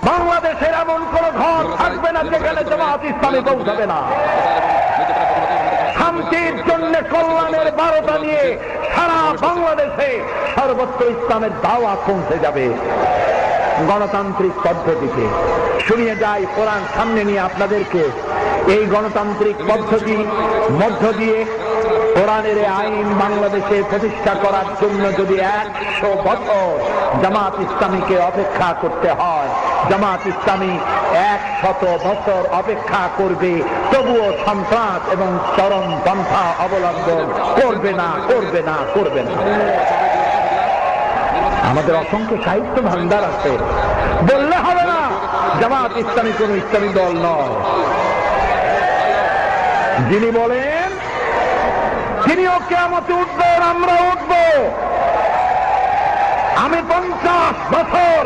বাংলাদেশের এমন কোন ঘর থাকবে না যেখানে জামাত ইসলামী পৌঁছাবে না। শান্তির জন্য কল্যাণের বার্তা নিয়ে সারা বাংলাদেশে সর্বত্র ইসলামের দাওয়াত পৌঁছে যাবে। গণতান্ত্রিক পদ্ধতিতে শুনিয়ে যায় কোরআন সামনে নিয়ে আপনাদেরকে। এই গণতান্ত্রিক পদ্ধতি মধ্য দিয়ে কোরআনের আইন বাংলাদেশে প্রতিষ্ঠা করার জন্য যদি 100 বছর জামাত ইসলামীকে অপেক্ষা করতে হয়, জামাত ইসলামী 100 বছর অপেক্ষা করবে, তবুও সন্ত্রাস এবং চরম পন্থা অবলম্বন করবে না, করবে না, করবে না। আমাদের অসংখ্য সাহিত্য ভান্ডার আছে, বললে হবে না জামাত ইসলামী কোন ইসলামী দল নয়। যিনি বলেন তিনিও কিয়ামতে উঠবেন, আমরা উঠব। আমি 50 বছর